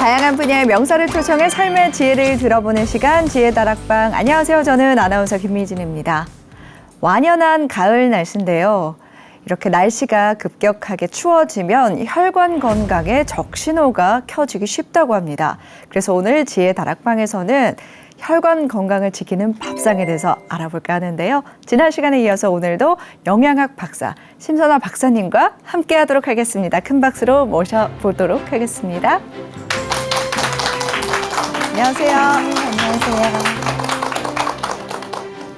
다양한 분야의 명사를 초청해 삶의 지혜를 들어보는 시간, 지혜다락방. 안녕하세요. 저는 아나운서 김미진입니다. 완연한 가을 날씨인데요. 이렇게 날씨가 급격하게 추워지면 혈관 건강에 적신호가 켜지기 쉽다고 합니다. 그래서 오늘 지혜다락방에서는 혈관 건강을 지키는 밥상에 대해서 알아볼까 하는데요. 지난 시간에 이어서 오늘도 영양학 박사 심선화 박사님과 함께 하도록 하겠습니다. 큰 박수로 모셔보도록 하겠습니다. 안녕하세요. 안녕하세요.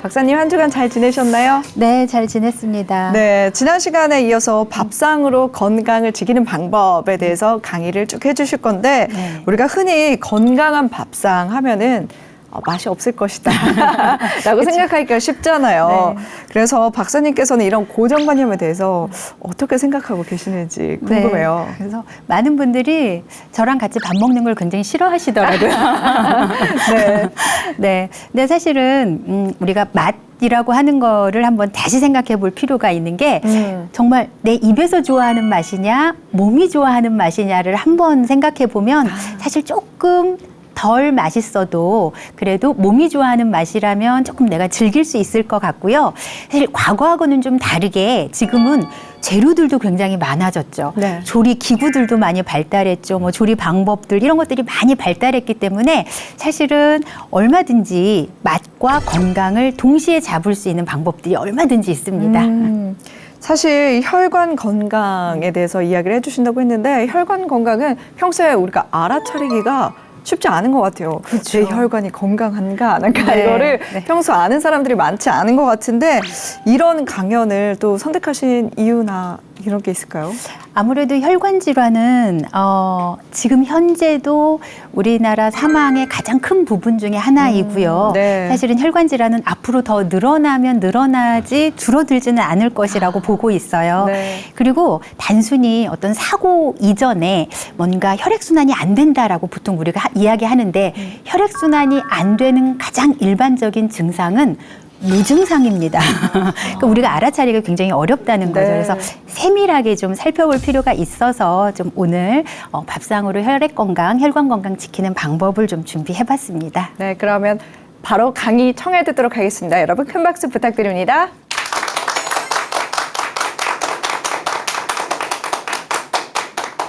박사님 한 주간 잘 지내셨나요? 네, 잘 지냈습니다. 네, 지난 시간에 이어서 밥상으로 건강을 지키는 방법에 대해서 강의를 쭉 해주실 건데 네. 우리가 흔히 건강한 밥상 하면은 맛이 없을 것이다 라고 생각하기가 쉽잖아요. 네. 그래서 박사님께서는 이런 고정관념에 대해서 어떻게 생각하고 계시는지 궁금해요. 네, 그래서 많은 분들이 저랑 같이 밥 먹는 걸 굉장히 싫어하시더라고요. 네. 네, 근데 사실은 우리가 맛이라고 하는 거를 한번 다시 생각해 볼 필요가 있는 게 정말 내 입에서 좋아하는 맛이냐, 몸이 좋아하는 맛이냐를 한번 생각해 보면 사실 조금 덜 맛있어도 그래도 몸이 좋아하는 맛이라면 조금 내가 즐길 수 있을 것 같고요. 사실 과거하고는 좀 다르게 지금은 재료들도 굉장히 많아졌죠. 네. 조리 기구들도 많이 발달했죠. 뭐 조리 방법들 이런 것들이 많이 발달했기 때문에 사실은 얼마든지 맛과 건강을 동시에 잡을 수 있는 방법들이 얼마든지 있습니다. 사실 혈관 건강에 대해서 이야기를 해주신다고 했는데 혈관 건강은 평소에 우리가 알아차리기가 쉽지 않은 것 같아요. 제 혈관이 건강한가 안 한가 네. 이거를 네. 평소 아는 사람들이 많지 않은 것 같은데 이런 강연을 또 선택하신 이유나 이런 게 있을까요? 아무래도 혈관 질환은 지금 현재도 우리나라 사망의 가장 큰 부분 중에 하나이고요. 네. 사실은 혈관 질환은 앞으로 더 늘어나면 늘어나지 줄어들지는 않을 것이라고 보고 있어요. 네. 그리고 단순히 어떤 사고 이전에 뭔가 혈액순환이 안 된다라고 보통 우리가 이야기하는데 혈액순환이 안 되는 가장 일반적인 증상은 무증상입니다. 그러니까 우리가 알아차리기가 굉장히 어렵다는 거죠. 네. 그래서 세밀하게 좀 살펴볼 필요가 있어서 좀 오늘 밥상으로 혈액 건강, 혈관 건강 지키는 방법을 좀 준비해봤습니다. 네, 그러면 바로 강의 청해 듣도록 하겠습니다. 여러분 큰 박수 부탁드립니다.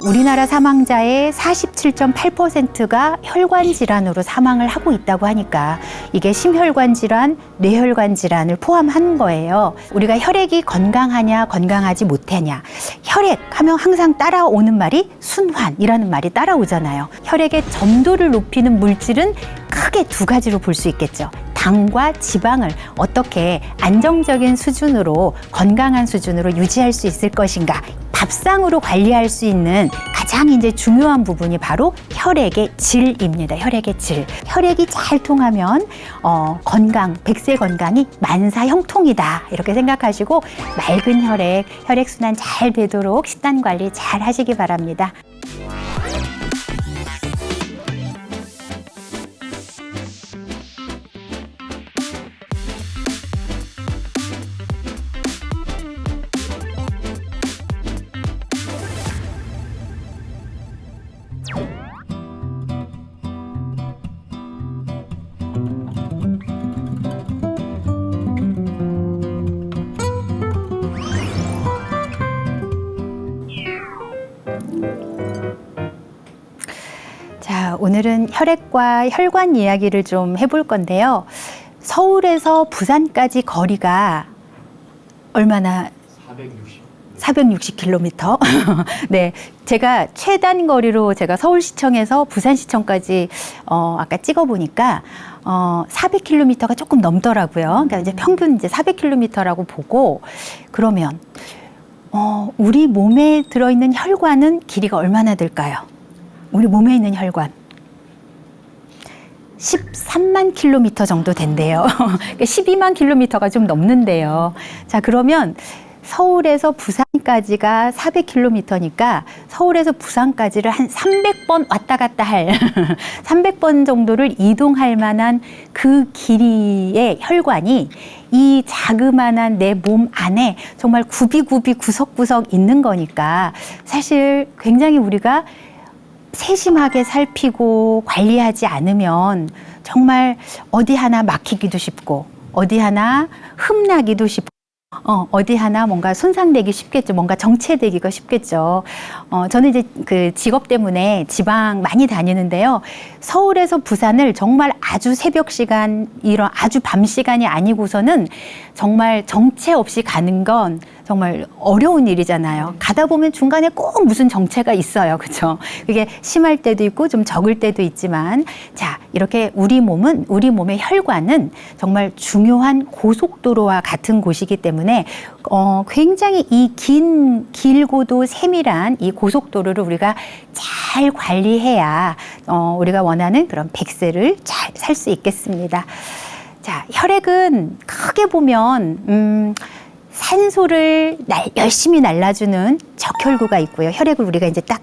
우리나라 사망자의 47.8%가 혈관 질환으로 사망을 하고 있다고 하니까 이게 심혈관 질환, 뇌혈관 질환을 포함한 거예요. 우리가 혈액이 건강하냐, 건강하지 못하냐. 혈액 하면 항상 따라오는 말이 순환이라는 말이 따라오잖아요. 혈액의 점도를 높이는 물질은 크게 두 가지로 볼 수 있겠죠. 당과 지방을 어떻게 안정적인 수준으로 건강한 수준으로 유지할 수 있을 것인가. 밥상으로 관리할 수 있는 가장 이제 중요한 부분이 바로 혈액의 질입니다. 혈액의 질. 혈액이 잘 통하면 건강, 백세 건강이 만사 형통이다. 이렇게 생각하시고 맑은 혈액, 혈액순환 잘 되도록 식단 관리 잘 하시기 바랍니다. 자, 오늘은 혈액과 혈관 이야기를 좀 해볼 건데요. 서울에서 부산까지 거리가 얼마나? 460km. 네, 제가 최단 거리로 제가 서울시청에서 부산시청까지 아까 찍어보니까 400km가 조금 넘더라고요. 그러니까 이제 평균 이제 400km라고 보고 그러면 우리 몸에 들어있는 혈관은 길이가 얼마나 될까요? 우리 몸에 있는 혈관 13만 킬로미터 정도 된대요. 12만 킬로미터가 좀 넘는데요. 자, 그러면 서울에서 부산까지가 400km니까 서울에서 부산까지를 한 300번 왔다 갔다 할 300번 정도를 이동할 만한 그 길이의 혈관이 이 자그마한 내 몸 안에 정말 구비구비 구석구석 있는 거니까 사실 굉장히 우리가 세심하게 살피고 관리하지 않으면 정말 어디 하나 막히기도 쉽고 어디 하나 흠나기도 쉽고 어디 하나 뭔가 손상되기 쉽겠죠. 뭔가 정체되기가 쉽겠죠. 저는 이제 그 직업 때문에 지방 많이 다니는데요. 서울에서 부산을 정말 아주 새벽 시간, 이런 아주 밤 시간이 아니고서는 정말 정체 없이 가는 건 정말 어려운 일이잖아요. 가다 보면 중간에 꼭 무슨 정체가 있어요. 그렇죠? 그게 심할 때도 있고 좀 적을 때도 있지만, 자, 이렇게 우리 몸의 혈관은 정말 중요한 고속도로와 같은 곳이기 때문에 굉장히 이 길고도 세밀한 이 고속도로를 우리가 잘 관리해야 우리가 원하는 그런 100세를 잘 살 수 있겠습니다. 자, 혈액은 크게 보면 산소를 열심히 날라주는 적혈구가 있고요. 혈액을 우리가 이제 딱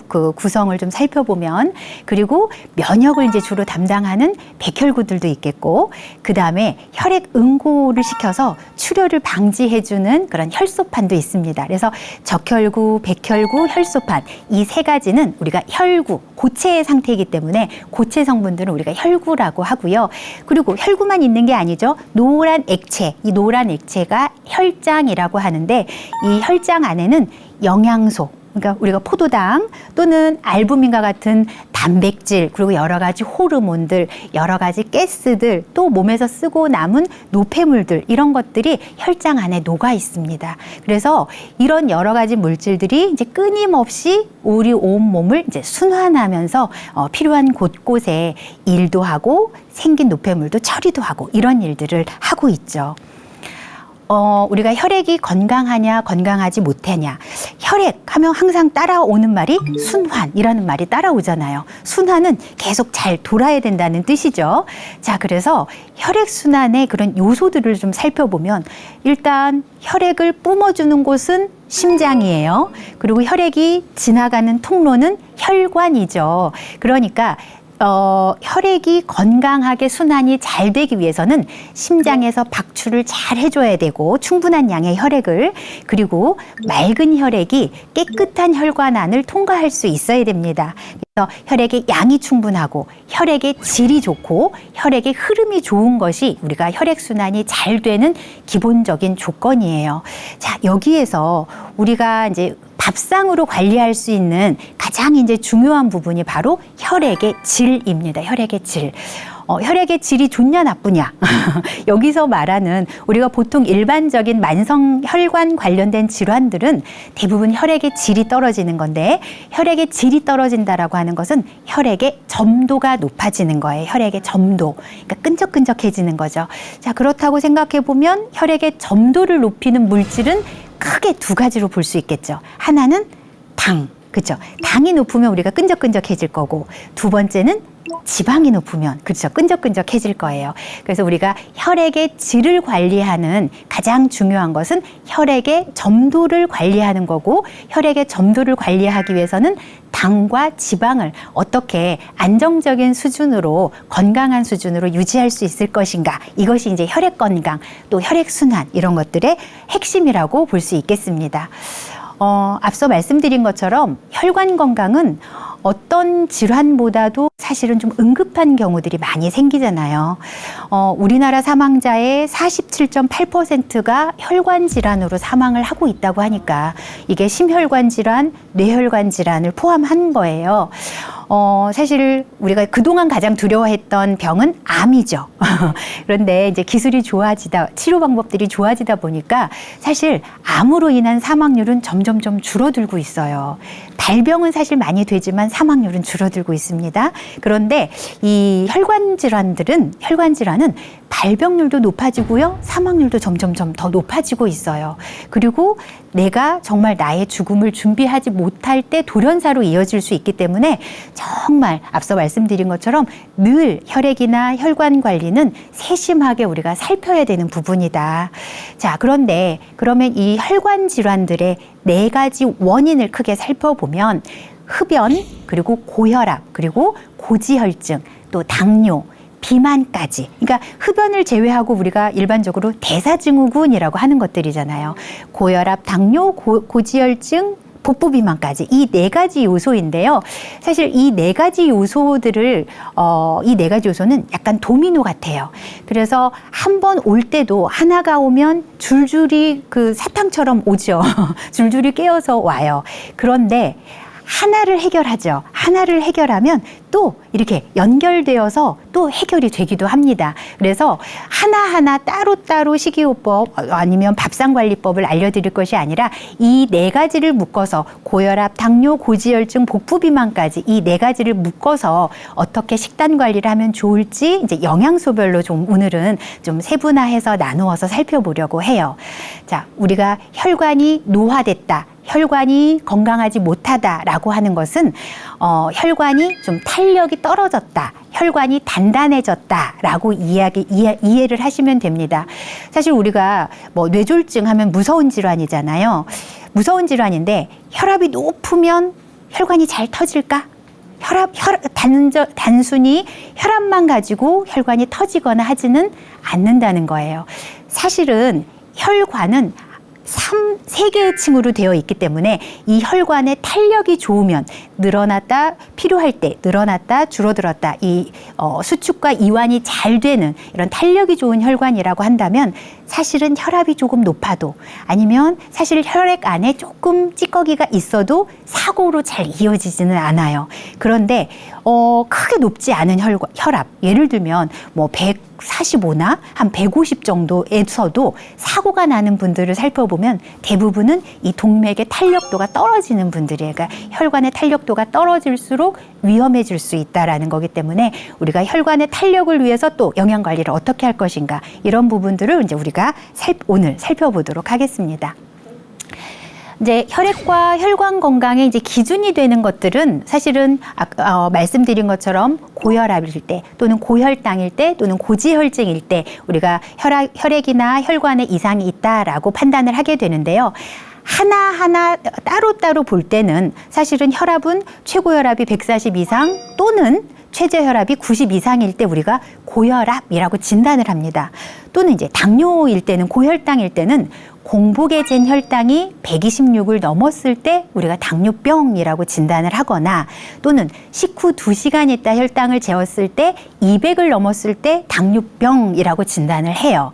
그 구성을 좀 살펴보면, 그리고 면역을 이제 주로 담당하는 백혈구들도 있겠고, 그 다음에 혈액 응고를 시켜서 출혈을 방지해주는 그런 혈소판도 있습니다. 그래서 적혈구, 백혈구, 혈소판, 이 세 가지는 우리가 혈구, 고체의 상태이기 때문에 고체 성분들은 우리가 혈구라고 하고요. 그리고 혈구만 있는 게 아니죠. 노란 액체, 이 노란 액체가 혈장이라고 하는데, 이 혈장 안에는 영양소, 그러니까 우리가 포도당 또는 알부민과 같은 단백질, 그리고 여러 가지 호르몬들, 여러 가지 가스들, 또 몸에서 쓰고 남은 노폐물들, 이런 것들이 혈장 안에 녹아 있습니다. 그래서 이런 여러 가지 물질들이 이제 끊임없이 우리 온 몸을 이제 순환하면서 필요한 곳곳에 일도 하고 생긴 노폐물도 처리도 하고 이런 일들을 하고 있죠. 우리가 혈액이 건강하냐 건강하지 못하냐, 혈액 하면 항상 따라오는 말이 순환이라는 말이 따라오잖아요. 순환은 계속 잘 돌아야 된다는 뜻이죠. 자, 그래서 혈액 순환의 그런 요소들을 좀 살펴보면, 일단 혈액을 뿜어주는 곳은 심장이에요. 그리고 혈액이 지나가는 통로는 혈관이죠. 그러니까 혈액이 건강하게 순환이 잘 되기 위해서는 심장에서 박출을 잘 해줘야 되고, 충분한 양의 혈액을, 그리고 맑은 혈액이 깨끗한 혈관 안을 통과할 수 있어야 됩니다. 그래서 혈액의 양이 충분하고 혈액의 질이 좋고 혈액의 흐름이 좋은 것이 우리가 혈액순환이 잘 되는 기본적인 조건이에요. 자, 여기에서 우리가 이제 밥상으로 관리할 수 있는 가장 이제 중요한 부분이 바로 혈액의 질입니다. 혈액의 질. 혈액의 질이 좋냐 나쁘냐. 여기서 말하는 우리가 보통 일반적인 만성 혈관 관련된 질환들은 대부분 혈액의 질이 떨어지는 건데, 혈액의 질이 떨어진다라고 하는 것은 혈액의 점도가 높아지는 거예요. 혈액의 점도. 그러니까 끈적끈적해지는 거죠. 자, 그렇다고 생각해 보면 혈액의 점도를 높이는 물질은 크게 두 가지로 볼 수 있겠죠. 하나는 당. 그렇죠. 당이 높으면 우리가 끈적끈적해질 거고, 두 번째는 지방이 높으면, 그렇죠, 끈적끈적해질 거예요. 그래서 우리가 혈액의 질을 관리하는 가장 중요한 것은 혈액의 점도를 관리하는 거고, 혈액의 점도를 관리하기 위해서는 당과 지방을 어떻게 안정적인 수준으로, 건강한 수준으로 유지할 수 있을 것인가, 이것이 이제 혈액 건강, 또 혈액 순환, 이런 것들의 핵심이라고 볼 수 있겠습니다. 앞서 말씀드린 것처럼 혈관 건강은 어떤 질환보다도 사실은 좀 응급한 경우들이 많이 생기잖아요. 우리나라 사망자의 47.8%가 혈관 질환으로 사망을 하고 있다고 하니까 이게 심혈관 질환, 뇌혈관 질환을 포함한 거예요. 사실 우리가 그동안 가장 두려워했던 병은 암이죠. 그런데 이제 기술이 좋아지다, 치료 방법들이 좋아지다 보니까 사실 암으로 인한 사망률은 점점점 줄어들고 있어요. 발병은 사실 많이 되지만 사망률은 줄어들고 있습니다. 그런데 이 혈관 질환은 발병률도 높아지고요, 사망률도 점점점 더 높아지고 있어요. 그리고 내가 정말 나의 죽음을 준비하지 못할 때 돌연사로 이어질 수 있기 때문에 정말 앞서 말씀드린 것처럼 늘 혈액이나 혈관 관리는 세심하게 우리가 살펴야 되는 부분이다. 자, 그런데 그러면 이 혈관 질환들의 네 가지 원인을 크게 살펴보면, 흡연, 그리고 고혈압, 그리고 고지혈증, 또 당뇨, 비만까지. 그러니까 흡연을 제외하고 우리가 일반적으로 대사증후군이라고 하는 것들이잖아요. 고혈압, 당뇨, 고지혈증, 복부 비만까지 이 네 가지 요소인데요. 사실 이 네 가지 요소들을 이 네 가지 요소는 약간 도미노 같아요. 그래서 한 번 올 때도 하나가 오면 줄줄이 그 사탕처럼 오죠. 줄줄이 깨어서 와요. 그런데 하나를 해결하죠. 하나를 해결하면 또 이렇게 연결되어서 또 해결이 되기도 합니다. 그래서 하나하나 따로따로 식이요법 아니면 밥상관리법을 알려드릴 것이 아니라 이 네 가지를 묶어서 고혈압, 당뇨, 고지혈증, 복부비만까지 이 네 가지를 묶어서 어떻게 식단 관리를 하면 좋을지 이제 영양소별로 좀 오늘은 좀 세분화해서 나누어서 살펴보려고 해요. 자, 우리가 혈관이 노화됐다. 혈관이 건강하지 못하다라고 하는 것은 혈관이 좀 탄력이 떨어졌다. 혈관이 단단해졌다라고 이해를 하시면 됩니다. 사실 우리가 뭐 뇌졸중 하면 무서운 질환이잖아요. 무서운 질환인데 혈압이 높으면 혈관이 잘 터질까? 단순히 혈압만 가지고 혈관이 터지거나 하지는 않는다는 거예요. 사실은 혈관은 세 개의 층으로 되어 있기 때문에 이 혈관의 탄력이 좋으면 늘어났다 필요할 때 늘어났다 줄어들었다 이 수축과 이완이 잘 되는 이런 탄력이 좋은 혈관이라고 한다면 사실은 혈압이 조금 높아도 아니면 사실 혈액 안에 조금 찌꺼기가 있어도 사고로 잘 이어지지는 않아요. 그런데 크게 높지 않은 혈압 예를 들면 뭐 145나 한 150 정도에서도 사고가 나는 분들을 살펴보면 대부분은 이 동맥의 탄력도가 떨어지는 분들이에요. 그러니까 혈관의 탄력도가 떨어질수록 위험해질 수 있다라는 거기 때문에 우리가 혈관의 탄력을 위해서 또 영양 관리를 어떻게 할 것인가 이런 부분들을 이제 우리가 오늘 살펴보도록 하겠습니다. 이제 혈액과 혈관 건강에 이제 기준이 되는 것들은 사실은 말씀드린 것처럼 고혈압일 때 또는 고혈당일 때 또는 고지혈증일 때 우리가 혈액이나 혈관에 이상이 있다라고 판단을 하게 되는데요. 하나하나 따로따로 볼 때는 사실은 혈압은 최고 혈압이 140 이상 또는 최저 혈압이 90 이상일 때 우리가 고혈압이라고 진단을 합니다. 또는 이제 당뇨일 때는 고혈당일 때는 공복에 잰 혈당이 126을 넘었을 때 우리가 당뇨병이라고 진단을 하거나 또는 식후 2시간 있다 혈당을 재었을 때 200을 넘었을 때 당뇨병이라고 진단을 해요.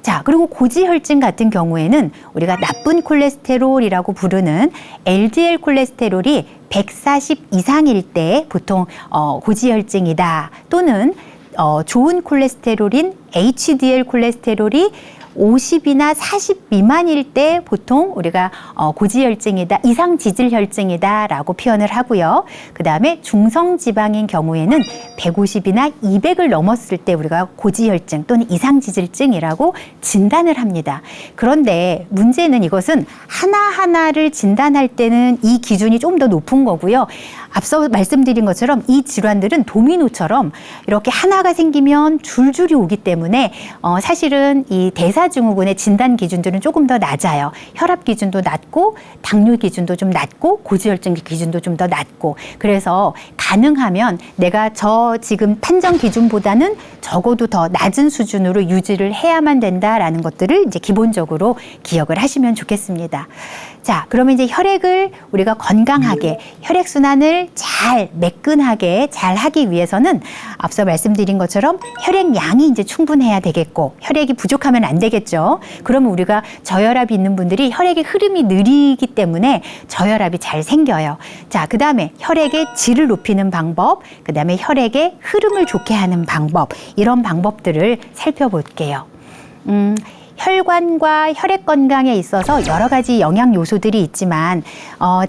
자, 그리고 고지혈증 같은 경우에는 우리가 나쁜 콜레스테롤이라고 부르는 LDL 콜레스테롤이 140 이상일 때 보통 고지혈증이다. 또는 좋은 콜레스테롤인 HDL 콜레스테롤이 50이나 40 미만일 때 보통 우리가 고지혈증이다, 이상지질혈증이다라고 표현을 하고요. 그 다음에 중성지방인 경우에는 150이나 200을 넘었을 때 우리가 고지혈증 또는 이상지질증이라고 진단을 합니다. 그런데 문제는 이것은 하나하나를 진단할 때는 이 기준이 좀 더 높은 거고요. 앞서 말씀드린 것처럼 이 질환들은 도미노처럼 이렇게 하나가 생기면 줄줄이 오기 때문에 사실은 이 대사증후군의 진단 기준들은 조금 더 낮아요. 혈압 기준도 낮고 당뇨 기준도 좀 낮고 고지혈증 기준도 좀 더 낮고 그래서 가능하면 내가 저 지금 판정 기준보다는 적어도 더 낮은 수준으로 유지를 해야만 된다라는 것들을 이제 기본적으로 기억을 하시면 좋겠습니다. 자, 그러면 이제 혈액을 우리가 건강하게 혈액순환을 잘 매끈하게 잘 하기 위해서는 앞서 말씀드린 것처럼 혈액량이 이제 충분해야 되겠고 혈액이 부족하면 안 되겠죠. 그러면 우리가 저혈압이 있는 분들이 혈액의 흐름이 느리기 때문에 저혈압이 잘 생겨요. 자, 그 다음에 혈액의 질을 높이는 방법, 그 다음에 혈액의 흐름을 좋게 하는 방법 이런 방법들을 살펴볼게요. 혈관과 혈액 건강에 있어서 여러 가지 영양 요소들이 있지만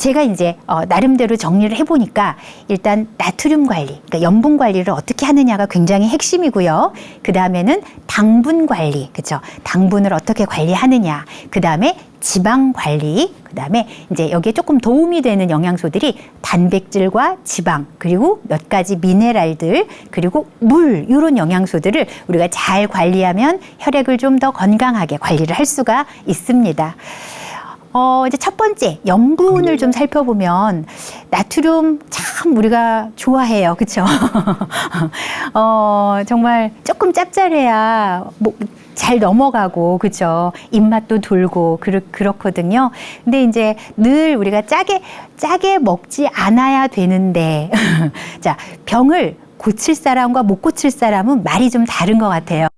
제가 이제 나름대로 정리를 해보니까 일단 나트륨 관리, 그러니까 염분 관리를 어떻게 하느냐가 굉장히 핵심이고요. 그 다음에는 당분 관리, 그렇죠? 당분을 어떻게 관리하느냐. 그 다음에 지방 관리, 그 다음에 이제 여기에 조금 도움이 되는 영양소들이 단백질과 지방, 그리고 몇 가지 미네랄들, 그리고 물, 이런 영양소들을 우리가 잘 관리하면 혈액을 좀 더 건강하게 관리를 할 수가 있습니다. 이제 첫 번째 염분을 좀 살펴보면 나트륨 참 우리가 좋아해요. 그렇죠? 정말 조금 짭짤해야 잘 넘어가고 그죠? 입맛도 돌고 그렇거든요. 근데 이제 늘 우리가 짜게 먹지 않아야 되는데 자, 병을 고칠 사람과 못 고칠 사람은 말이 좀 다른 것 같아요.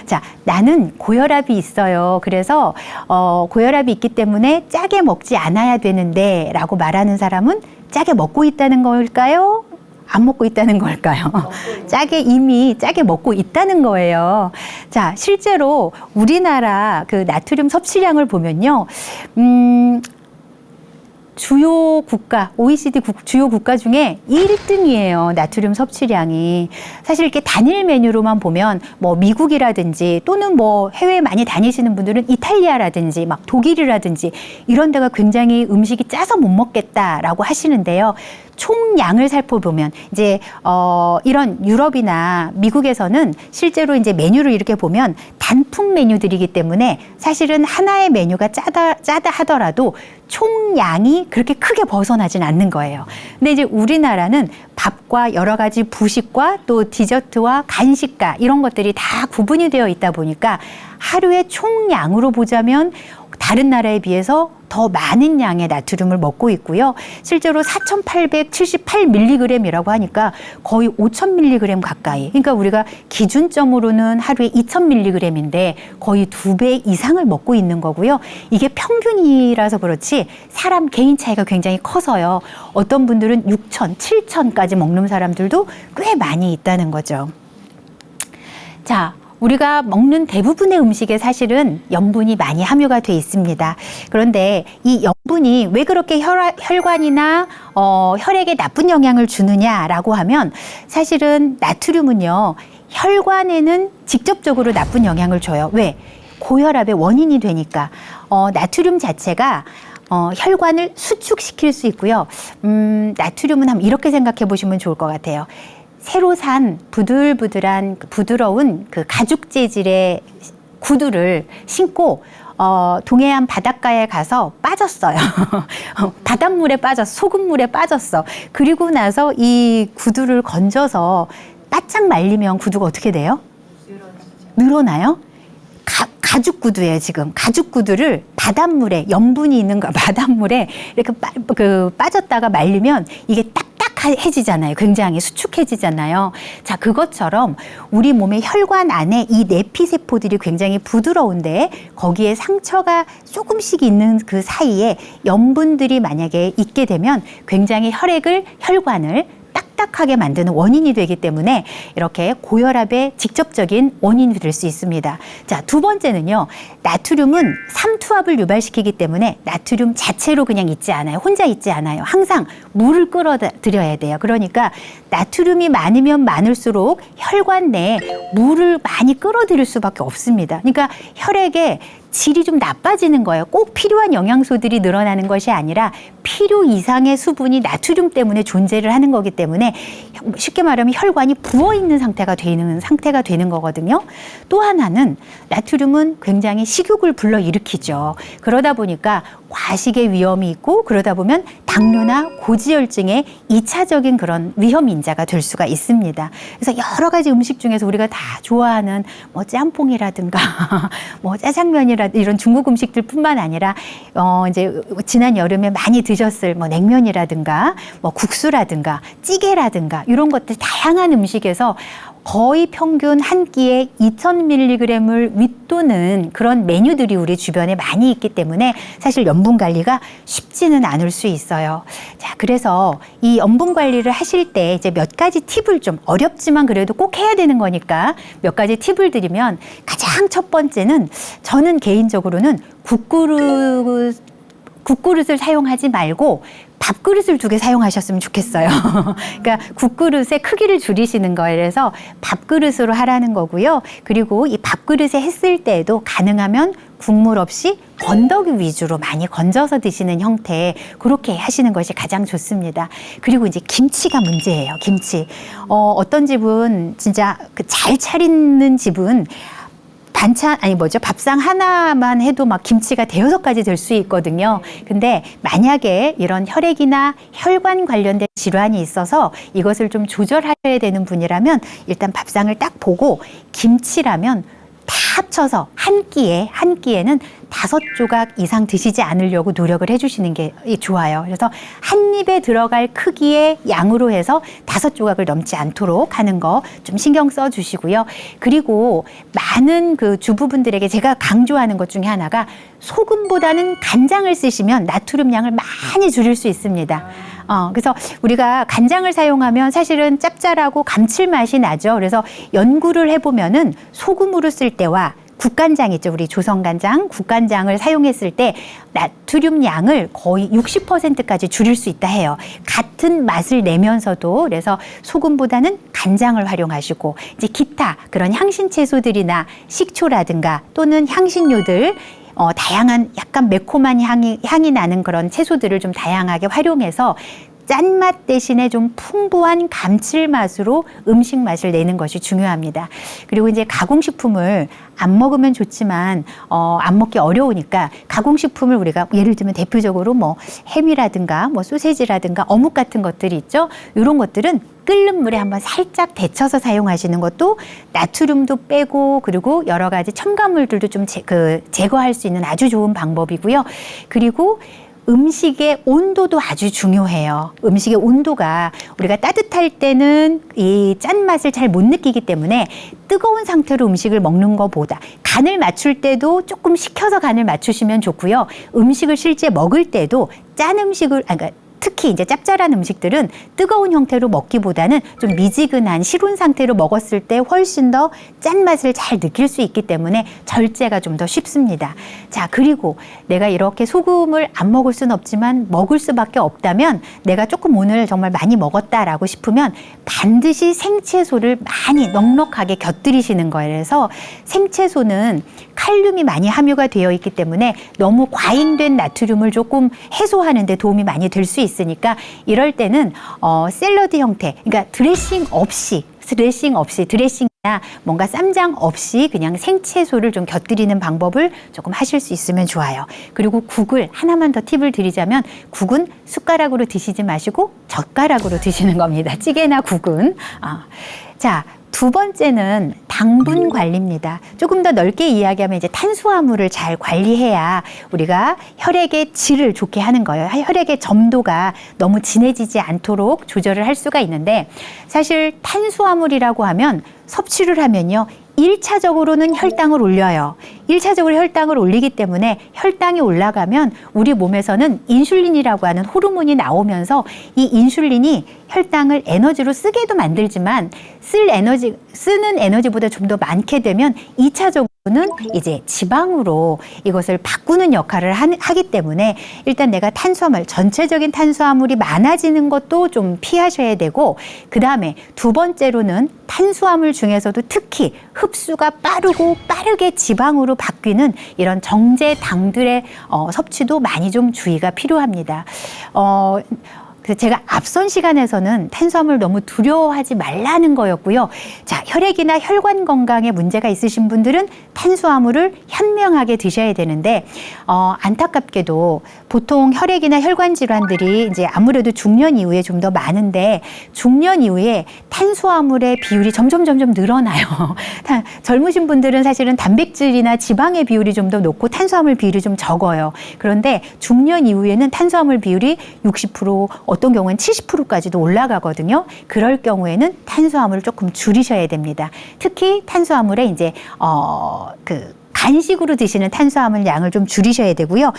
자, 나는 고혈압이 있어요. 그래서 고혈압이 있기 때문에 짜게 먹지 않아야 되는데 라고 말하는 사람은 짜게 먹고 있다는 걸까요? 안 먹고 있다는 걸까요? 이미 짜게 먹고 있다는 거예요. 자, 실제로 우리나라 그 나트륨 섭취량을 보면요. 주요 국가, OECD 주요 국가 중에 1등이에요. 나트륨 섭취량이. 사실 이렇게 단일 메뉴로만 보면 뭐 미국이라든지 또는 뭐 해외에 많이 다니시는 분들은 이탈리아라든지 막 독일이라든지 이런 데가 굉장히 음식이 짜서 못 먹겠다라고 하시는데요. 총량을 살펴보면 이제 이런 유럽이나 미국에서는 실제로 이제 메뉴를 이렇게 보면 단품 메뉴들이기 때문에 사실은 하나의 메뉴가 짜다 하더라도 총량이 그렇게 크게 벗어나진 않는 거예요. 근데 이제 우리나라는 밥과 여러 가지 부식과 또 디저트와 간식과 이런 것들이 다 구분이 되어 있다 보니까 하루의 총량으로 보자면 다른 나라에 비해서 더 많은 양의 나트륨을 먹고 있고요. 실제로 4,878mg이라고 하니까 거의 5,000mg 가까이. 그러니까 우리가 기준점으로는 하루에 2,000mg인데 거의 2배 이상을 먹고 있는 거고요. 이게 평균이라서 그렇지 사람 개인 차이가 굉장히 커서요. 어떤 분들은 6,000, 7,000까지 먹는 사람들도 꽤 많이 있다는 거죠. 자, 우리가 먹는 대부분의 음식에 사실은 염분이 많이 함유가 돼 있습니다. 그런데 이 염분이 왜 그렇게 혈관이나 혈액에 나쁜 영향을 주느냐라고 하면 사실은 나트륨은요, 혈관에는 직접적으로 나쁜 영향을 줘요. 왜? 고혈압의 원인이 되니까. 나트륨 자체가 혈관을 수축시킬 수 있고요. 나트륨은 한번 이렇게 생각해 보시면 좋을 것 같아요. 새로 산 부들부들한 부드러운 그 가죽 재질의 구두를 신고 동해안 바닷가에 가서 빠졌어요. 바닷물에 빠졌어. 소금물에 빠졌어. 그리고 나서 이 구두를 건져서 바짝 말리면 구두가 어떻게 돼요? 늘어나요? 가죽 구두예요, 지금. 가죽 구두를 바닷물에, 염분이 있는 바닷물에 이렇게 빠졌다가 말리면 이게 딱딱해지잖아요. 굉장히 수축해지잖아요. 자, 그것처럼 우리 몸의 혈관 안에 이 내피세포들이 굉장히 부드러운데 거기에 상처가 조금씩 있는 그 사이에 염분들이 만약에 있게 되면 굉장히 혈관을 딱딱하게 만드는 원인이 되기 때문에 이렇게 고혈압의 직접적인 원인이 될 수 있습니다. 자, 두 번째는요. 나트륨은 삼투압을 유발시키기 때문에 나트륨 자체로 그냥 있지 않아요. 혼자 있지 않아요. 항상 물을 끌어들여야 돼요. 그러니까 나트륨이 많으면 많을수록 혈관 내에 물을 많이 끌어들일 수밖에 없습니다. 그러니까 혈액에 질이 좀 나빠지는 거예요. 꼭 필요한 영양소들이 늘어나는 것이 아니라 필요 이상의 수분이 나트륨 때문에 존재를 하는 거기 때문에 쉽게 말하면 혈관이 부어있는 상태가 되는 거거든요. 또 하나는 나트륨은 굉장히 식욕을 불러일으키죠. 그러다 보니까 과식의 위험이 있고 그러다 보면 당뇨나 고지혈증의 2차적인 그런 위험 인자가 될 수가 있습니다. 그래서 여러 가지 음식 중에서 우리가 다 좋아하는 뭐 짬뽕이라든가 뭐 짜장면이라든가 이런 중국 음식들뿐만 아니라 이제 지난 여름에 많이 드셨을 뭐 냉면이라든가 뭐 국수라든가 찌개라든가 이런 것들 다양한 음식에서 거의 평균 한 끼에 2,000mg을 윗도는 그런 메뉴들이 우리 주변에 많이 있기 때문에 사실 염분 관리가 쉽지는 않을 수 있어요. 자, 그래서 이 염분 관리를 하실 때 이제 몇 가지 팁을 좀 어렵지만 그래도 꼭 해야 되는 거니까 몇 가지 팁을 드리면 가장 첫 번째는 저는 개인적으로는 국그릇을 사용하지 말고 밥그릇을 2개 사용하셨으면 좋겠어요. 그러니까 국그릇의 크기를 줄이시는 거예요. 그래서 밥그릇으로 하라는 거고요. 그리고 이 밥그릇에 했을 때에도 가능하면 국물 없이 건더기 위주로 많이 건져서 드시는 형태 그렇게 하시는 것이 가장 좋습니다. 그리고 이제 김치가 문제예요. 김치. 어떤 집은 진짜 잘 차리는 집은 반찬 밥상 하나만 해도 막 김치가 대여섯 가지 될 수 있거든요. 근데 만약에 이런 혈액이나 혈관 관련된 질환이 있어서 이것을 좀 조절하셔야 되는 분이라면 일단 밥상을 딱 보고 김치라면 다 합쳐서 한 끼에는 5조각 이상 드시지 않으려고 노력을 해주시는 게 좋아요. 그래서 한 입에 들어갈 크기의 양으로 해서 5조각을 넘지 않도록 하는 거 좀 신경 써 주시고요. 그리고 많은 그 주부분들에게 제가 강조하는 것 중에 하나가 소금보다는 간장을 쓰시면 나트륨 양을 많이 줄일 수 있습니다. 그래서 우리가 간장을 사용하면 사실은 짭짤하고 감칠맛이 나죠. 그래서 연구를 해보면은 소금으로 쓸 때와 국간장 있죠. 우리 조선간장, 국간장을 사용했을 때 나트륨 양을 거의 60%까지 줄일 수 있다 해요. 같은 맛을 내면서도. 그래서 소금보다는 간장을 활용하시고 이제 기타 그런 향신 채소들이나 식초라든가 또는 향신료들 다양한 약간 매콤한 향이 나는 그런 채소들을 좀 다양하게 활용해서 짠맛 대신에 좀 풍부한 감칠맛으로 음식 맛을 내는 것이 중요합니다. 그리고 이제 가공식품을 안 먹으면 좋지만 안 먹기 어려우니까 가공식품을 우리가 예를 들면 대표적으로 뭐 햄이라든가 뭐 소세지라든가 어묵 같은 것들이 있죠. 이런 것들은 끓는 물에 한번 살짝 데쳐서 사용하시는 것도 나트륨도 빼고 그리고 여러 가지 첨가물들도 좀 제거할 수 있는 아주 좋은 방법이고요. 그리고 음식의 온도도 아주 중요해요. 음식의 온도가 우리가 따뜻할 때는 이 짠맛을 잘 못 느끼기 때문에 뜨거운 상태로 음식을 먹는 것보다 간을 맞출 때도 조금 식혀서 간을 맞추시면 좋고요. 음식을 실제 먹을 때도 짠 음식을, 그러니까 특히 이제 짭짤한 음식들은 뜨거운 형태로 먹기보다는 좀 미지근한 실온 상태로 먹었을 때 훨씬 더 짠맛을 잘 느낄 수 있기 때문에 절제가 좀 더 쉽습니다. 자, 그리고 내가 이렇게 소금을 안 먹을 수는 없지만 먹을 수밖에 없다면 내가 조금 오늘 정말 많이 먹었다라고 싶으면 반드시 생채소를 많이 넉넉하게 곁들이시는 거예요. 그래서 생채소는 칼륨이 많이 함유가 되어 있기 때문에 너무 과잉된 나트륨을 조금 해소하는 데 도움이 많이 될 수 있으니까 이럴 때는 샐러드 형태, 그러니까 드레싱이나 뭔가 쌈장 없이 그냥 생채소를 좀 곁들이는 방법을 조금 하실 수 있으면 좋아요. 그리고 국을 하나만 더 팁을 드리자면 국은 숟가락으로 드시지 마시고 젓가락으로 드시는 겁니다. 찌개나 국은. 자, 두 번째는 당분 관리입니다. 조금 더 넓게 이야기하면 이제 탄수화물을 잘 관리해야 우리가 혈액의 질을 좋게 하는 거예요. 혈액의 점도가 너무 진해지지 않도록 조절을 할 수가 있는데 사실 탄수화물이라고 하면 섭취를 하면요. 1차적으로는 혈당을 올려요. 1차적으로 혈당을 올리기 때문에 혈당이 올라가면 우리 몸에서는 인슐린이라고 하는 호르몬이 나오면서 이 인슐린이 혈당을 에너지로 쓰게도 만들지만 쓰는 에너지보다 좀 더 많게 되면 2차적으로는 이제 지방으로 이것을 바꾸는 역할을 하기 때문에 일단 내가 전체적인 탄수화물이 많아지는 것도 좀 피하셔야 되고 그 다음에 두 번째로는 탄수화물 중에서도 특히 흡수가 빠르고 빠르게 지방으로 바뀌는 이런 정제당들의 섭취도 많이 좀 주의가 필요합니다. 그래서 제가 앞선 시간에서는 탄수화물 너무 두려워하지 말라는 거였고요. 자, 혈액이나 혈관 건강에 문제가 있으신 분들은 탄수화물을 현명하게 드셔야 되는데 안타깝게도 보통 혈액이나 혈관 질환들이 이제 아무래도 중년 이후에 좀 더 많은데 중년 이후에 탄수화물의 비율이 점점 늘어나요. 젊으신 분들은 사실은 단백질이나 지방의 비율이 좀 더 높고 탄수화물 비율이 좀 적어요. 그런데 중년 이후에는 탄수화물 비율이 60%, 어떤 경우는 70%까지도 올라가거든요. 그럴 경우에는 탄수화물을 조금 줄이셔야 됩니다. 특히 탄수화물에 이제 간식으로 드시는 탄수화물 양을 좀 줄이셔야 되고요.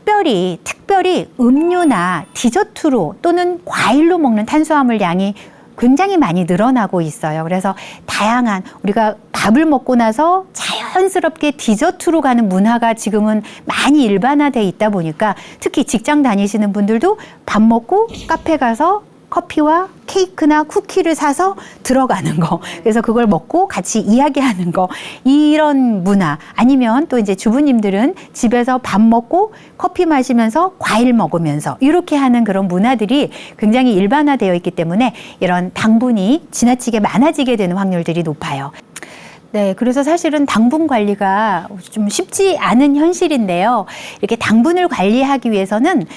특별히 음료나 디저트로 또는 과일로 먹는 탄수화물 양이 굉장히 많이 늘어나고 있어요. 그래서 다양한 우리가 밥을 먹고 나서 자연스럽게 디저트로 가는 문화가 지금은 많이 일반화돼 있다 보니까 특히 직장 다니시는 분들도 밥 먹고 카페 가서 커피와 케이크나 쿠키를 사서 들어가는 거. 그래서 그걸 먹고 같이 이야기하는 거. 이런 문화. 아니면 또 이제 주부님들은 집에서 밥 먹고 커피 마시면서 과일 먹으면서 이렇게 하는 그런 문화들이 굉장히 일반화되어 있기 때문에 이런 당분이 지나치게 많아지게 되는 확률들이 높아요. 네, 그래서 사실은 당분 관리가 좀 쉽지 않은 현실인데요. 이렇게 당분을 관리하기 위해서는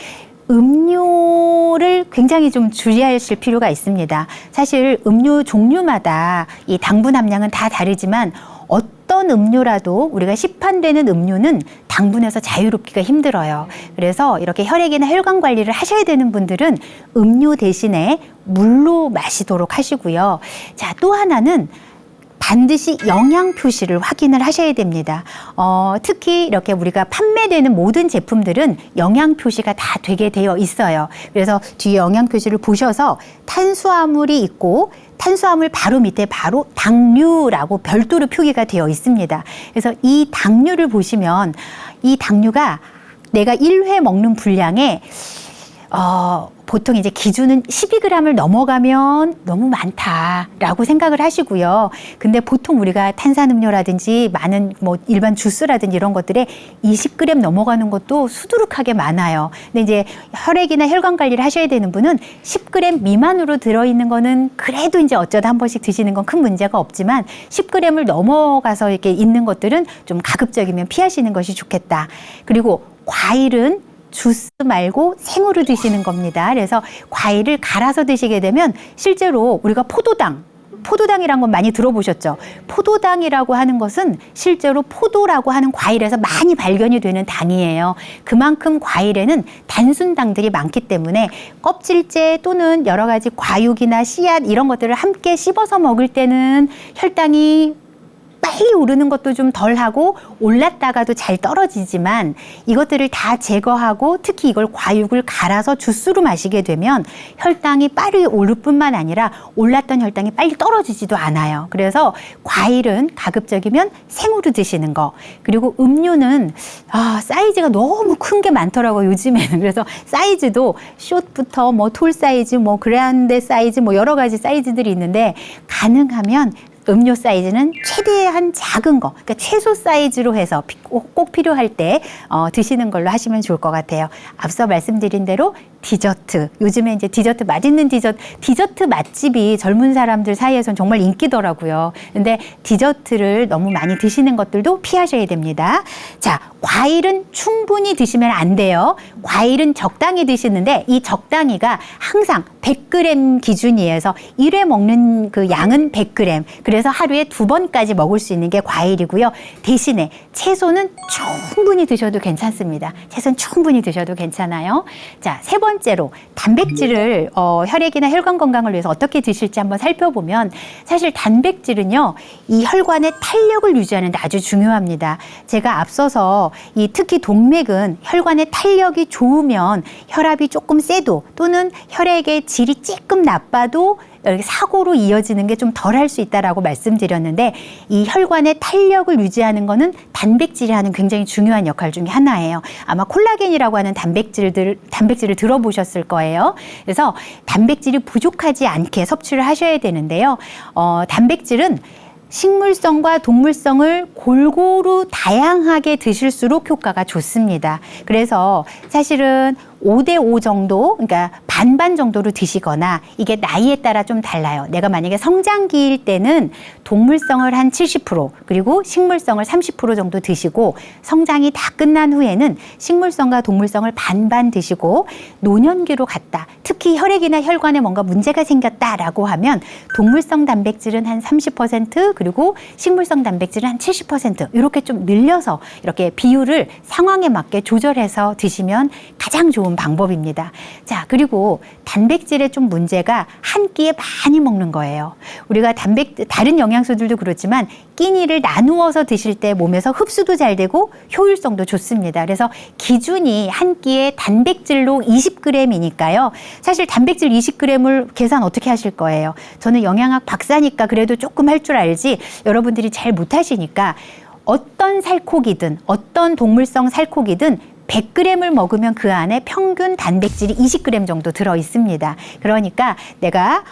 음료를 굉장히 좀 주의하실 필요가 있습니다. 사실 음료 종류마다 이 당분 함량은 다 다르지만 어떤 음료라도 우리가 시판되는 음료는 당분에서 자유롭기가 힘들어요. 그래서 이렇게 혈액이나 혈관 관리를 하셔야 되는 분들은 음료 대신에 물로 마시도록 하시고요. 자, 또 하나는 반드시 영양 표시를 확인을 하셔야 됩니다. 특히 이렇게 우리가 판매되는 모든 제품들은 영양 표시가 다 되게 되어 있어요. 그래서 뒤에 영양 표시를 보셔서 탄수화물이 있고 탄수화물 바로 밑에 바로 당류라고 별도로 표기가 되어 있습니다. 그래서 이 당류를 보시면 이 당류가 내가 1회 먹는 분량에 보통 이제 기준은 12g을 넘어가면 너무 많다라고 생각을 하시고요. 근데 보통 우리가 탄산음료라든지 많은 뭐 일반 주스라든지 이런 것들에 20g 넘어가는 것도 수두룩하게 많아요. 근데 이제 혈액이나 혈관 관리를 하셔야 되는 분은 10g 미만으로 들어있는 거는 그래도 이제 어쩌다 한 번씩 드시는 건 큰 문제가 없지만 10g을 넘어가서 이렇게 있는 것들은 좀 가급적이면 피하시는 것이 좋겠다. 그리고 과일은 주스 말고 생으로 드시는 겁니다. 그래서 과일을 갈아서 드시게 되면 실제로 우리가 포도당이란 건 많이 들어보셨죠? 포도당이라고 하는 것은 실제로 포도라고 하는 과일에서 많이 발견이 되는 당이에요. 그만큼 과일에는 단순당들이 많기 때문에 껍질째 또는 여러 가지 과육이나 씨앗 이런 것들을 함께 씹어서 먹을 때는 혈당이 빨리 오르는 것도 좀 덜하고 올랐다가도 잘 떨어지지만 이것들을 다 제거하고 특히 이걸 과육을 갈아서 주스로 마시게 되면 혈당이 빨리 오를 뿐만 아니라 올랐던 혈당이 빨리 떨어지지도 않아요. 그래서 과일은 가급적이면 생으로 드시는 거. 그리고 음료는 사이즈가 너무 큰 게 많더라고요, 요즘에는. 그래서 사이즈도 숏부터 뭐 톨 사이즈, 뭐 그란데 사이즈, 뭐 여러 가지 사이즈들이 있는데 가능하면 음료 사이즈는 최대한 작은 거, 그러니까 최소 사이즈로 해서 꼭 필요할 때 드시는 걸로 하시면 좋을 것 같아요. 앞서 말씀드린 대로 디저트, 요즘에 이제 디저트, 맛있는 디저트 맛집이 젊은 사람들 사이에선 정말 인기더라고요. 근데 디저트를 너무 많이 드시는 것들도 피하셔야 됩니다. 자, 과일은 충분히 드시면 안 돼요. 과일은 적당히 드시는데 이 적당히가 항상 100g 기준이어서 1회 먹는 그 양은 100g. 그래서 하루에 2번까지 먹을 수 있는 게 과일이고요. 대신에 채소는 충분히 드셔도 괜찮습니다. 채소는 충분히 드셔도 괜찮아요. 자, 세 번째로 단백질을 혈액이나 혈관 건강을 위해서 어떻게 드실지 한번 살펴보면 사실 단백질은요, 이 혈관의 탄력을 유지하는 데 아주 중요합니다. 제가 앞서서 이 특히 동맥은 혈관의 탄력이 좋으면 혈압이 조금 세도 또는 혈액의 질이 조금 나빠도 사고로 이어지는 게 좀 덜 할 수 있다라고 말씀드렸는데 이 혈관의 탄력을 유지하는 거는 단백질이 하는 굉장히 중요한 역할 중에 하나예요. 아마 콜라겐이라고 하는 단백질을 들어보셨을 거예요. 그래서 단백질이 부족하지 않게 섭취를 하셔야 되는데요. 단백질은 식물성과 동물성을 골고루 다양하게 드실수록 효과가 좋습니다. 그래서 사실은 5대5 정도, 그러니까 반반 정도로 드시거나 이게 나이에 따라 좀 달라요. 내가 만약에 성장기일 때는 동물성을 한 70% 그리고 식물성을 30% 정도 드시고 성장이 다 끝난 후에는 식물성과 동물성을 반반 드시고 노년기로 갔다. 특히 혈액이나 혈관에 뭔가 문제가 생겼다라고 하면 동물성 단백질은 한 30% 그리고 식물성 단백질은 한 70% 이렇게 좀 늘려서 이렇게 비율을 상황에 맞게 조절해서 드시면 가장 좋은 방법입니다. 자, 그리고 단백질의 좀 문제가 한 끼에 많이 먹는 거예요. 우리가 다른 영양소들도 그렇지만 끼니를 나누어서 드실 때 몸에서 흡수도 잘 되고 효율성도 좋습니다. 그래서 기준이 한 끼에 단백질로 20g이니까요. 사실 단백질 20g을 계산 어떻게 하실 거예요? 저는 영양학 박사니까 그래도 조금 할 줄 알지 여러분들이 잘 못하시니까 어떤 살코기든 어떤 동물성 살코기든 100g을 먹으면 그 안에 평균 단백질이 20g 정도 들어 있습니다. 그러니까 내가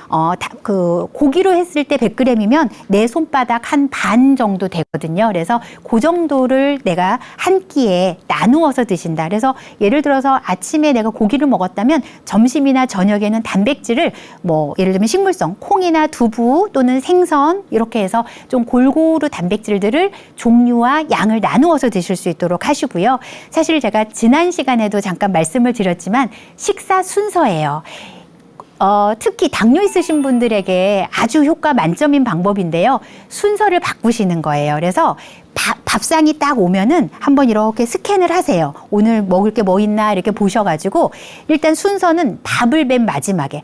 그 고기로 했을 때 100g이면 내 손바닥 한 반 정도 되거든요. 그래서 그 정도를 내가 한 끼에 나누어서 드신다. 그래서 예를 들어서 아침에 내가 고기를 먹었다면 점심이나 저녁에는 단백질을 뭐 예를 들면 식물성 콩이나 두부 또는 생선 이렇게 해서 좀 골고루 단백질들을 종류와 양을 나누어서 드실 수 있도록 하시고요. 사실 제가 지난 시간에도 잠깐 말씀을 드렸지만 식사 순서예요. 특히 당뇨 있으신 분들에게 아주 효과 만점인 방법인데요. 순서를 바꾸시는 거예요. 그래서 밥상이 딱 오면은 한번 이렇게 스캔을 하세요. 오늘 먹을 게 뭐 있나 이렇게 보셔가지고 일단 순서는 밥을 맨 마지막에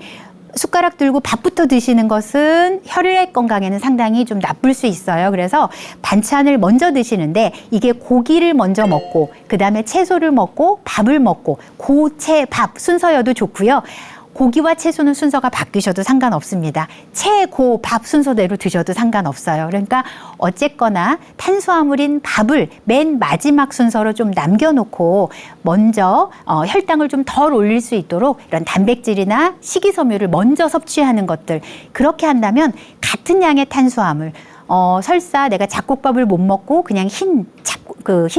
숟가락 들고 밥부터 드시는 것은 혈액 건강에는 상당히 좀 나쁠 수 있어요. 그래서 반찬을 먼저 드시는데 이게 고기를 먼저 먹고 그다음에 채소를 먹고 밥을 먹고 고채 밥 순서여도 좋고요. 고기와 채소는 순서가 바뀌셔도 상관없습니다. 채, 고, 밥 순서대로 드셔도 상관없어요. 그러니까 어쨌거나 탄수화물인 밥을 맨 마지막 순서로 좀 남겨놓고 먼저 혈당을 좀 덜 올릴 수 있도록 이런 단백질이나 식이섬유를 먼저 섭취하는 것들 그렇게 한다면 같은 양의 탄수화물 설사 내가 잡곡밥을 못 먹고 그냥 흰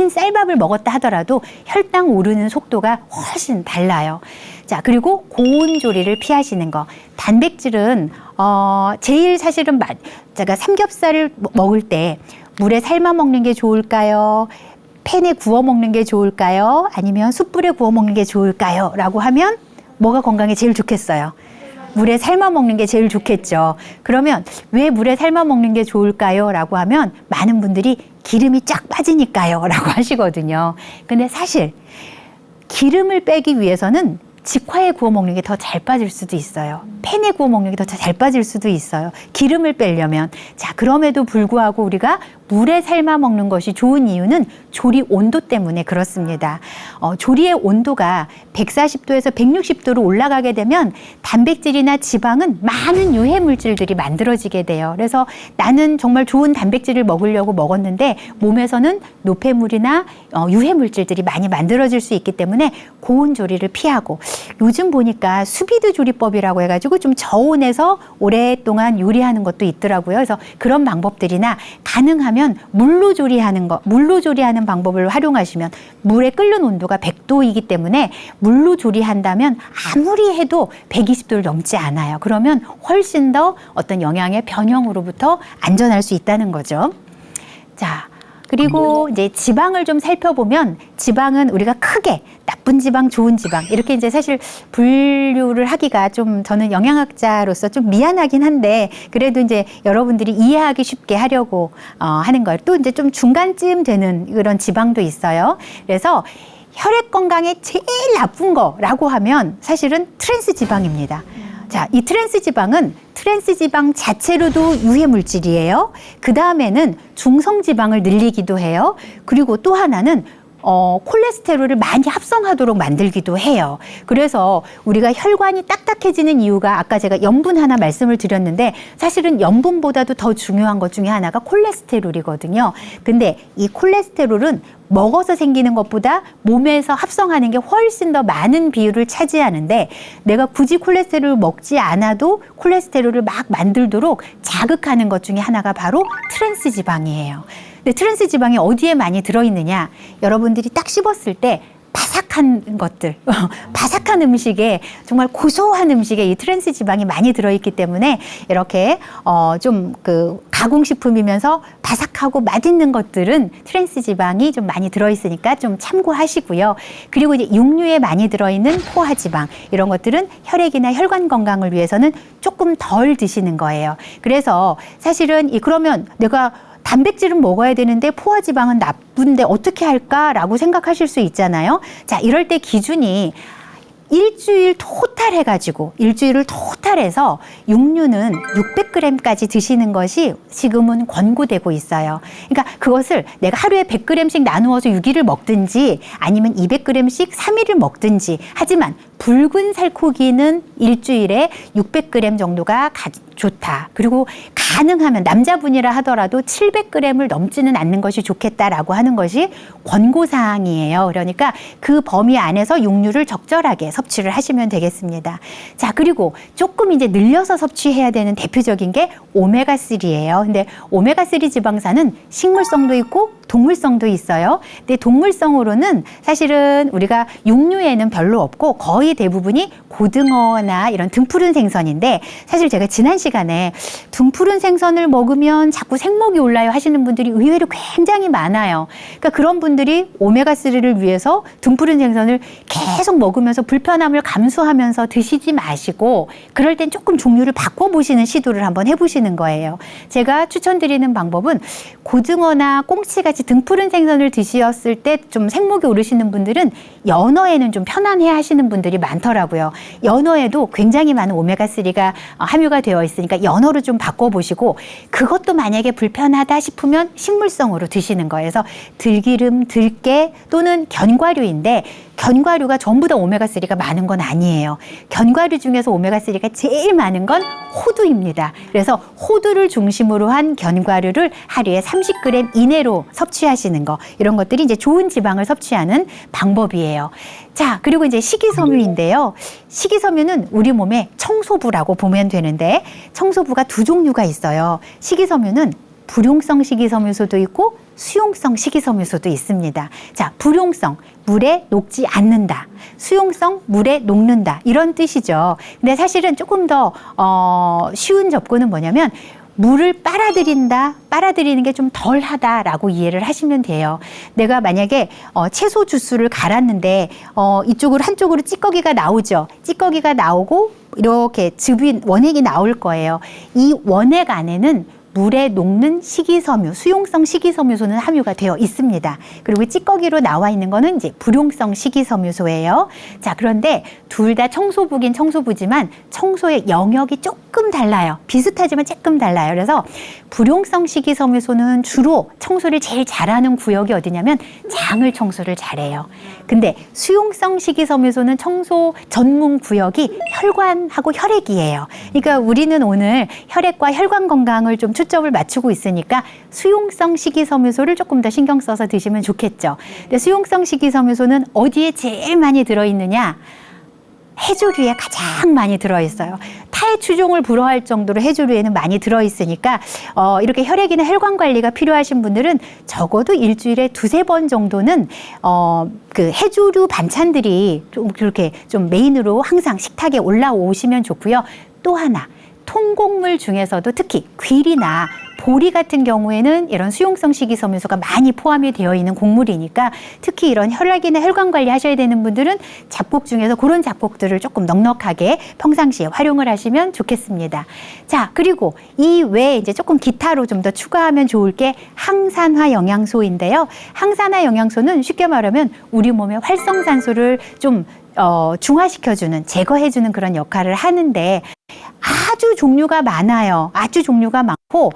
쌀밥을 먹었다 하더라도 혈당 오르는 속도가 훨씬 달라요. 자, 그리고 고온 조리를 피하시는 거. 단백질은 제일 사실은 제가 삼겹살을 먹을 때 물에 삶아 먹는 게 좋을까요? 팬에 구워 먹는 게 좋을까요? 아니면 숯불에 구워 먹는 게 좋을까요? 라고 하면 뭐가 건강에 제일 좋겠어요? 물에 삶아 먹는 게 제일 좋겠죠. 그러면 왜 물에 삶아 먹는 게 좋을까요? 라고 하면 많은 분들이 기름이 쫙 빠지니까요. 라고 하시거든요. 근데 사실 기름을 빼기 위해서는 직화에 구워 먹는 게 더 잘 빠질 수도 있어요. 팬에 구워 먹는 게 더 잘 빠질 수도 있어요. 기름을 빼려면. 자, 그럼에도 불구하고 우리가 물에 삶아 먹는 것이 좋은 이유는 조리 온도 때문에 그렇습니다. 조리의 온도가 140도에서 160도로 올라가게 되면 단백질이나 지방은 많은 유해 물질들이 만들어지게 돼요. 그래서 나는 정말 좋은 단백질을 먹으려고 먹었는데 몸에서는 노폐물이나 유해 물질들이 많이 만들어질 수 있기 때문에 고온 조리를 피하고 요즘 보니까 수비드 조리법이라고 해가지고 좀 저온에서 오랫동안 요리하는 것도 있더라고요. 그래서 그런 방법들이나 가능하면 물로 조리하는 방법을 활용하시면 물에 끓는 온도가 100도이기 때문에 물로 조리한다면 아무리 해도 120도를 넘지 않아요. 그러면 훨씬 더 어떤 영양의 변형으로부터 안전할 수 있다는 거죠. 자, 그리고 이제 지방을 좀 살펴보면 지방은 우리가 크게 나쁜 지방, 좋은 지방 이렇게 이제 사실 분류를 하기가 좀 저는 영양학자로서 좀 미안하긴 한데 그래도 이제 여러분들이 이해하기 쉽게 하려고 하는 걸 또 이제 좀 중간쯤 되는 그런 지방도 있어요. 그래서 혈액 건강에 제일 나쁜 거라고 하면 사실은 트랜스 지방입니다. 자, 이 트랜스 지방 자체로도 유해 물질이에요. 그 다음에는 중성 지방을 늘리기도 해요. 그리고 또 하나는 콜레스테롤을 많이 합성하도록 만들기도 해요. 그래서 우리가 혈관이 딱딱해지는 이유가 아까 제가 염분 하나 말씀을 드렸는데 사실은 염분보다도 더 중요한 것 중에 하나가 콜레스테롤이거든요. 근데 이 콜레스테롤은 먹어서 생기는 것보다 몸에서 합성하는 게 훨씬 더 많은 비율을 차지하는데 내가 굳이 콜레스테롤을 먹지 않아도 콜레스테롤을 막 만들도록 자극하는 것 중에 하나가 바로 트랜스 지방이에요. 근데 트랜스 지방이 어디에 많이 들어있느냐? 여러분들이 딱 씹었을 때 바삭한 것들, 바삭한 음식에 정말 고소한 음식에 이 트랜스 지방이 많이 들어있기 때문에 이렇게 좀 그 가공식품이면서 바삭하고 맛있는 것들은 트랜스 지방이 좀 많이 들어있으니까 좀 참고하시고요. 그리고 이제 육류에 많이 들어있는 포화 지방 이런 것들은 혈액이나 혈관 건강을 위해서는 조금 덜 드시는 거예요. 그래서 사실은 그러면 내가 단백질은 먹어야 되는데 포화지방은 나쁜데 어떻게 할까라고 생각하실 수 있잖아요. 자, 이럴 때 기준이 일주일을 토탈해서 육류는 600g까지 드시는 것이 지금은 권고되고 있어요. 그러니까 그것을 내가 하루에 100g씩 나누어서 6일을 먹든지 아니면 200g씩 3일을 먹든지 하지만 붉은 살코기는 일주일에 600g 정도가 좋다. 그리고 가능하면 남자분이라 하더라도 700g을 넘지는 않는 것이 좋겠다라고 하는 것이 권고사항이에요. 그러니까 그 범위 안에서 육류를 적절하게 섭취를 하시면 되겠습니다. 자, 그리고 조금 이제 늘려서 섭취해야 되는 대표적인 게 오메가3예요. 근데 오메가3 지방산은 식물성도 있고 동물성도 있어요. 근데 동물성으로는 사실은 우리가 육류에는 별로 없고 거의 대부분이 고등어나 이런 등푸른 생선인데, 사실 제가 지난 시간에 등푸른 생선을 먹으면 자꾸 생목이 올라요 하시는 분들이 의외로 굉장히 많아요. 그러니까 그런 분들이 오메가3를 위해서 등푸른 생선을 계속 먹으면서 불편함을 감수하면서 드시지 마시고, 그럴 땐 조금 종류를 바꿔보시는 시도를 한번 해보시는 거예요. 제가 추천드리는 방법은 고등어나 꽁치같이 등푸른 생선을 드셨을 때 좀 생목이 오르시는 분들은 연어에는 좀 편안해 하시는 분들이 많더라고요. 연어에도 굉장히 많은 오메가3가 함유가 되어 있으니까 연어로 좀 바꿔보시고, 그것도 만약에 불편하다 싶으면 식물성으로 드시는 거예요. 그래서 들기름, 들깨 또는 견과류인데, 견과류가 전부 다 오메가3가 많은 건 아니에요. 견과류 중에서 오메가3가 제일 많은 건 호두입니다. 그래서 호두를 중심으로 한 견과류를 하루에 30g 이내로 섭취하시는 거, 이런 것들이 이제 좋은 지방을 섭취하는 방법이에요. 자, 그리고 이제 식이섬유인데요. 식이섬유는 우리 몸의 청소부라고 보면 되는데, 청소부가 두 종류가 있어요. 식이섬유는 불용성 식이섬유소도 있고 수용성 식이섬유소도 있습니다. 자, 불용성, 물에 녹지 않는다. 수용성, 물에 녹는다. 이런 뜻이죠. 근데 사실은 조금 더 쉬운 접근은 뭐냐면, 물을 빨아들이는 게 좀 덜하다라고 이해를 하시면 돼요. 내가 만약에 채소 주스를 갈았는데 이쪽으로 한쪽으로 찌꺼기가 나오죠. 찌꺼기가 나오고 이렇게 즙이 원액이 나올 거예요. 이 원액 안에는 물에 녹는 식이섬유, 수용성 식이섬유소는 함유가 되어 있습니다. 그리고 찌꺼기로 나와 있는 거는 이제 불용성 식이섬유소예요. 자, 그런데 둘 다 청소부긴 청소부지만 청소의 영역이 조금 달라요. 비슷하지만 조금 달라요. 그래서 불용성 식이섬유소는 주로 청소를 제일 잘하는 구역이 어디냐면 장을 청소를 잘해요. 근데 수용성 식이섬유소는 청소 전문 구역이 혈관하고 혈액이에요. 그러니까 우리는 오늘 혈액과 혈관 건강을 좀 초점을 맞추고 있으니까 수용성 식이섬유소를 조금 더 신경 써서 드시면 좋겠죠. 근데 수용성 식이섬유소는 어디에 제일 많이 들어있느냐? 해조류에 가장 많이 들어있어요. 타의 추종을 불허할 정도로 해조류에는 많이 들어있으니까 이렇게 혈액이나 혈관 관리가 필요하신 분들은 적어도 일주일에 2-3번 정도는 그 해조류 반찬들이 좀 그렇게 좀 메인으로 항상 식탁에 올라오시면 좋고요. 또 하나, 통곡물 중에서도 특히 귀리나 보리 같은 경우에는 이런 수용성 식이섬유소가 많이 포함이 되어 있는 곡물이니까 특히 이런 혈액이나 혈관 관리 하셔야 되는 분들은 잡곡 중에서 그런 잡곡들을 조금 넉넉하게 평상시에 활용을 하시면 좋겠습니다. 자, 그리고 이 외에 이제 조금 기타로 좀 더 추가하면 좋을 게 항산화 영양소인데요. 항산화 영양소는 쉽게 말하면 우리 몸의 활성산소를 좀 중화시켜주는, 제거해주는 그런 역할을 하는데 아주 종류가 많아요. 아주 종류가 많고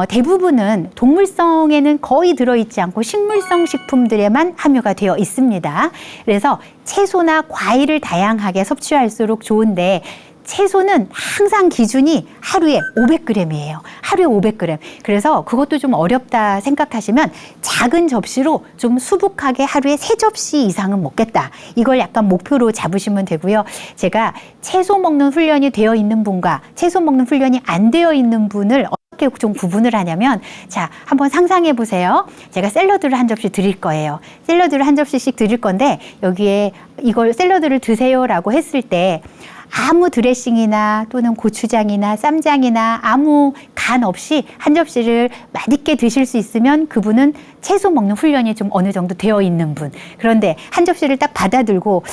대부분은 동물성에는 거의 들어있지 않고 식물성 식품들에만 함유가 되어 있습니다. 그래서 채소나 과일을 다양하게 섭취할수록 좋은데, 채소는 항상 기준이 하루에 500g이에요. 하루에 500g. 그래서 그것도 좀 어렵다 생각하시면 작은 접시로 좀 수북하게 하루에 3접시 이상은 먹겠다. 이걸 약간 목표로 잡으시면 되고요. 제가 채소 먹는 훈련이 되어 있는 분과 채소 먹는 훈련이 안 되어 있는 분을 어떻게 좀 구분을 하냐면, 자, 한번 상상해 보세요. 제가 샐러드를 한 접시 드릴 거예요. 샐러드를 한 접시씩 드릴 건데 여기에 이걸 샐러드를 드세요라고 했을 때 아무 드레싱이나 또는 고추장이나 쌈장이나 아무 간 없이 한 접시를 맛있게 드실 수 있으면 그분은 채소 먹는 훈련이 좀 어느 정도 되어 있는 분. 그런데 한 접시를 딱 받아들고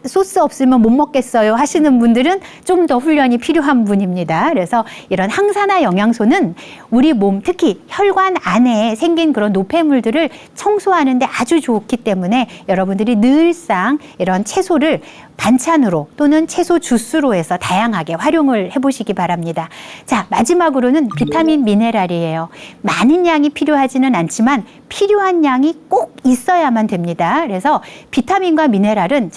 소스 없으면 못 먹겠어요 하시는 분들은 좀 더 훈련이 필요한 분입니다. 그래서 이런 항산화 영양소는 우리 몸, 특히 혈관 안에 생긴 그런 노폐물들을 청소하는 데 아주 좋기 때문에 여러분들이 늘상 이런 채소를 반찬으로 또는 채소 주스로 해서 다양하게 활용을 해보시기 바랍니다. 자, 마지막으로는 비타민 미네랄이에요. 많은 양이 필요하지는 않지만 필요한 양이 꼭 있어야만 됩니다. 그래서 비타민과 미네랄은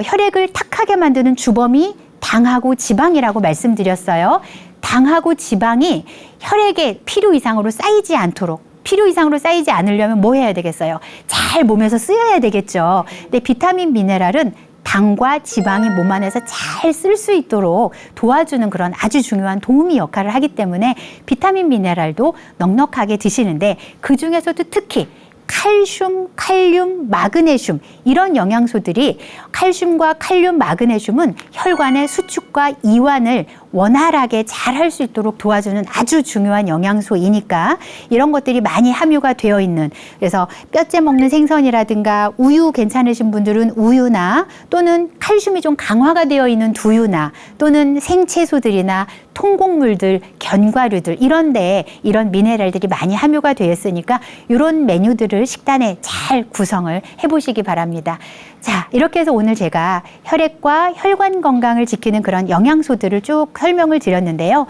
혈액을 탁하게 만드는 주범이 당하고 지방이라고 말씀드렸어요. 당하고 지방이 혈액에 필요 이상으로 쌓이지 않도록, 필요 이상으로 쌓이지 않으려면 뭐 해야 되겠어요? 잘 몸에서 쓰여야 되겠죠. 근데 비타민 미네랄은 당과 지방이 몸 안에서 잘 쓸 수 있도록 도와주는 그런 아주 중요한 도우미 역할을 하기 때문에 비타민 미네랄도 넉넉하게 드시는데 그중에서도 특히 칼슘, 칼륨, 마그네슘 이런 영양소들이 칼슘과 칼륨, 마그네슘은 혈관의 수축과 이완을 원활하게 잘 할 수 있도록 도와주는 아주 중요한 영양소이니까 이런 것들이 많이 함유가 되어 있는 그래서 뼈째 먹는 생선이라든가 우유 괜찮으신 분들은 우유나 또는 칼슘이 좀 강화가 되어 있는 두유나 또는 생채소들이나 통곡물들, 견과류들 이런 데에 이런 미네랄들이 많이 함유가 되어 있으니까 이런 메뉴들을 식단에 잘 구성을 해보시기 바랍니다. 자, 이렇게 해서 오늘 제가 혈액과 혈관 건강을 지키는 그런 영양소들을 쭉 설명을 드렸는데요.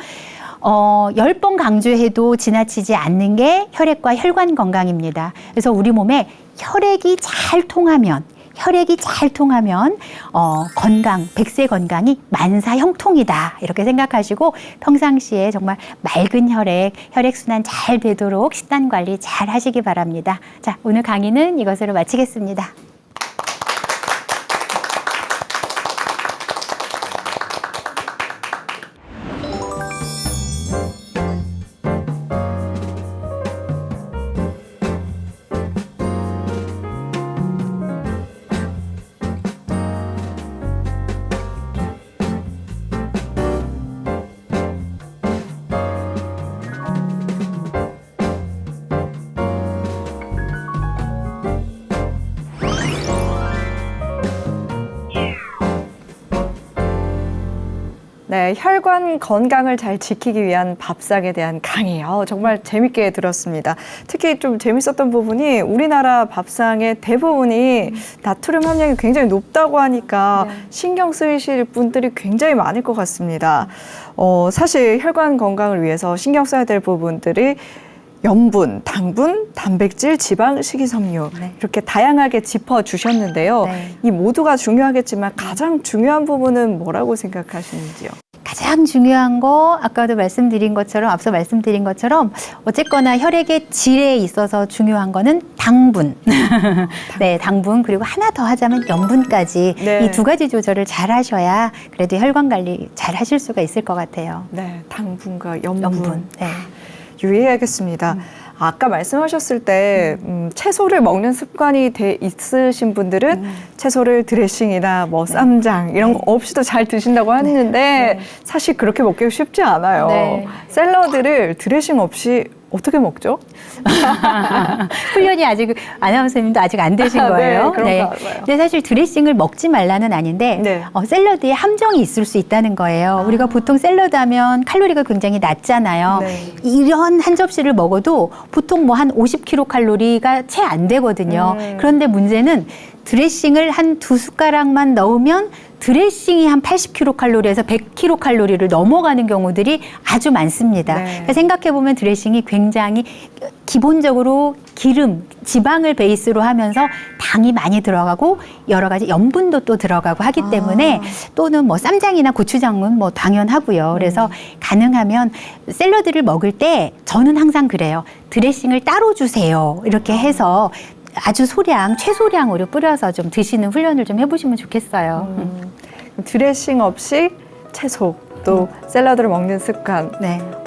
10번 강조해도 지나치지 않는 게 혈액과 혈관 건강입니다. 그래서 우리 몸에 혈액이 잘 통하면 건강, 백세 건강이 만사형통이다. 이렇게 생각하시고 평상시에 정말 맑은 혈액순환 잘 되도록 식단 관리 잘 하시기 바랍니다. 자, 오늘 강의는 이것으로 마치겠습니다. 네, 혈관 건강을 잘 지키기 위한 밥상에 대한 강의. 정말 재밌게 들었습니다. 특히 좀 재밌었던 부분이 우리나라 밥상의 대부분이 나트륨 함량이 굉장히 높다고 하니까 신경 쓰이실 분들이 굉장히 많을 것 같습니다. 사실 혈관 건강을 위해서 신경 써야 될 부분들이 염분, 당분, 단백질, 지방, 식이섬유 이렇게 다양하게 짚어주셨는데요. 이 모두가 중요하겠지만 가장 중요한 부분은 뭐라고 생각하시는지요? 가장 중요한 거 아까도 앞서 말씀드린 것처럼 어쨌거나 혈액의 질에 있어서 중요한 거는 당분. 네, 당분 그리고 하나 더 하자면 염분까지 이 두 가지 조절을 잘 하셔야 그래도 혈관 관리 잘 하실 수가 있을 것 같아요. 네, 당분과 염분. 네. 유의해야겠습니다. 아까 말씀하셨을 때 채소를 먹는 습관이 있으신 분들은 채소를 드레싱이나 뭐 쌈장 이런 거 없이도 잘 드신다고 했는데 사실 그렇게 먹기가 쉽지 않아요. 샐러드를 드레싱 없이 어떻게 먹죠? 훈련이 아직 아나운서님도 아직 안 되신 거예요. 네. 근데 사실 드레싱을 먹지 말라는 아닌데 샐러드에 함정이 있을 수 있다는 거예요. 우리가 보통 샐러드 하면 칼로리가 굉장히 낮잖아요. 이런 한 접시를 먹어도 보통 뭐 한 50kcal 채 안 되거든요. 그런데 문제는 드레싱을 한 2숟가락만 넣으면 드레싱이 한 80kcal에서 100kcal를 넘어가는 경우들이 아주 많습니다. 그러니까 생각해보면 드레싱이 굉장히 기본적으로 기름, 지방을 베이스로 하면서 당이 많이 들어가고 여러 가지 염분도 또 들어가고 하기 때문에 또는 뭐 쌈장이나 고추장은 뭐 당연하고요. 그래서 가능하면 샐러드를 먹을 때 저는 항상 그래요. 드레싱을 따로 주세요. 이렇게 해서 아주 최소량으로 뿌려서 좀 드시는 훈련을 좀 해보시면 좋겠어요. 드레싱 없이 채소 또 샐러드를 먹는 습관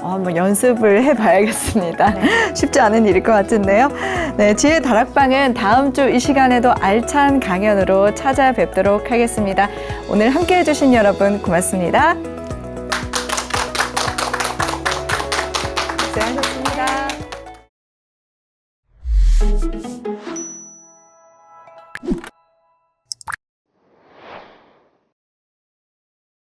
한번 연습을 해봐야겠습니다. 쉽지 않은 일일 것 같은데요. 네, 지혜 다락방은 다음 주 이 시간에도 알찬 강연으로 찾아뵙도록 하겠습니다. 오늘 함께해 주신 여러분 고맙습니다. 고생하셨습니다.